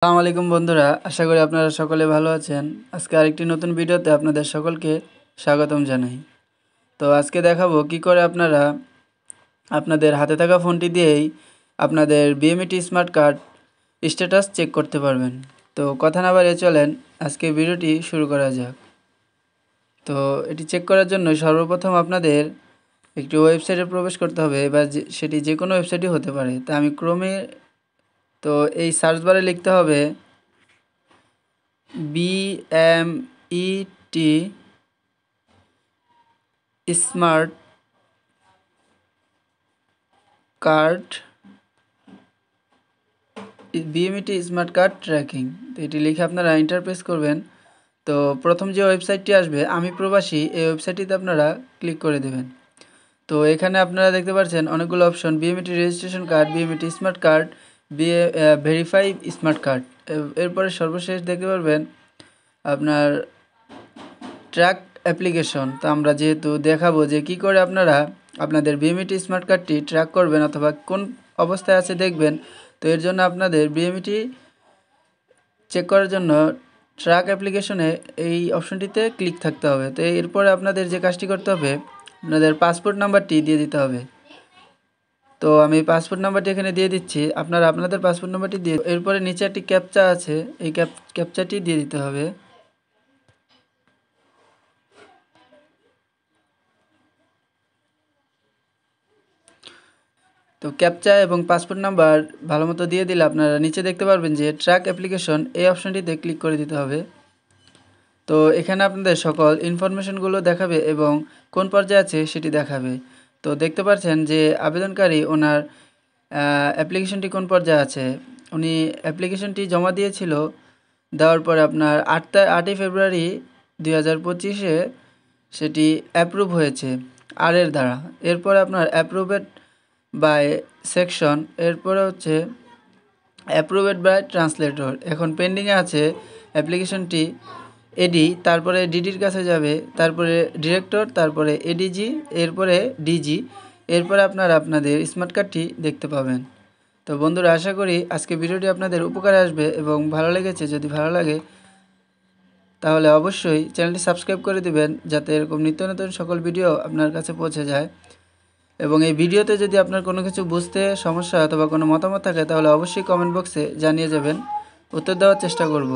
আসসালামু আলাইকুম বন্ধুরা, আশা করি আপনারা সকলে ভালো আছেন। আজকে আরেকটি নতুন ভিডিওতে আপনাদের সকলকে স্বাগতম জানাই। তো আজকে দেখাবো কি করে আপনারা আপনাদের হাতে থাকা ফোনটি দিয়েই আপনাদের BMET smart card status check করতে পারবেন। তো কথা না বাড়িয়ে চলেন আজকে ভিডিওটি শুরু করা যাক। তো এটি চেক করার জন্য সর্বপ্রথম আপনাদের একটি ওয়েবসাইটে প্রবেশ করতে হবে, বা সেটি যে কোনো ওয়েবসাইটই হতে পারে। তা আমি ক্রোমে, তো এই সার্চ বারে লিখতে হবে BMET smart card, BMET smart card tracking. তো এটি লিখে আপনারা এন্টার প্রেস করবেন। তো প্রথম যে ওয়েবসাইটটি আসবে আমি প্রবাসী, এই ওয়েবসাইটটিতে আপনারা ক্লিক করে দেবেন। তো এখানে আপনারা দেখতে পাচ্ছেন অনেকগুলো option: BMET registration card, BMET smart card, verify smart card. এরপরে সর্বশেষ দেখতে পারবেন আপনার ট্র্যাক অ্যাপ্লিকেশন। তো আমরা যেহেতু দেখাবো যে কি করে আপনারা আপনাদের বিএমইটি স্মার্ট কার্ডটি ট্র্যাক করবেন অথবা কোন অবস্থায় আছে দেখবেন। তো এর জন্য আপনাদের বিএমইটি চেক করার জন্য ট্র্যাক অ্যাপ্লিকেশনে এই অপশনটিতে ক্লিক থাকতে হবে। তো এরপরে আপনাদের যে কাজটি করতে হবে, আপনাদের পাসপোর্ট নাম্বারটি দিয়ে দিতে হবে। তো আমি পাসপোর্ট নাম্বারটি এখানে দিয়ে দিচ্ছি, আপনারা আপনাদের পাসপোর্ট নাম্বারটি দিয়ে, এরপরে নিচে একটি ক্যাপচা আছে, এই ক্যাপচাটি দিয়ে দিতে হবে। তো ক্যাপচা এবং পাসপোর্ট নাম্বার ভালো মতো দিয়ে দিলে আপনারা নিচে দেখতে পারবেন যে ট্র্যাক অ্যাপ্লিকেশন, এই অপশনটিতে ক্লিক করে দিতে হবে। তো এখানে আপনাদের সকল ইনফরমেশনগুলো দেখাবে এবং কোন পর্যায়ে আছে সেটি দেখাবে। তো দেখতে পাচ্ছেন যে আবেদনকারী ওনার অ্যাপ্লিকেশনটি কোন পর্যায়ে আছে। উনি অ্যাপ্লিকেশনটি জমা দিয়েছিল, দেওয়ার পরে আপনার 8ই ফেব্রুয়ারি 2025-এ সেটি অ্যাপ্রুভ হয়েছে আর এর দ্বারা। এরপরে আপনার অ্যাপ্রুভেড বাই সেকশন, এরপরে হচ্ছে অ্যাপ্রুভেড বাই ট্রান্সলেটর। এখন পেন্ডিংয়ে আছে অ্যাপ্লিকেশনটি এডি, তারপরে ডিডির কাছে যাবে, তারপরে ডিরেক্টর, তারপরে এডিজি, এরপরে ডিজি। এরপরে আপনারা আপনাদের স্মার্ট কার্ডটি দেখতে পাবেন। তো বন্ধুরা, আশা করি আজকে ভিডিওটি আপনাদের উপকারে আসবে এবং ভালো লেগেছে। যদি ভালো লাগে তাহলে অবশ্যই চ্যানেলটি সাবস্ক্রাইব করে দিবেন, যাতে এরকম নিত্য নতুন সকল ভিডিও আপনার কাছে পৌঁছে যায়। এবং এই ভিডিওতে যদি আপনার কোনো কিছু বুঝতে সমস্যা অথবা কোনো মতামত থাকে তাহলে অবশ্যই কমেন্ট বক্সে জানিয়ে যাবেন, উত্তর দেওয়ার চেষ্টা করব।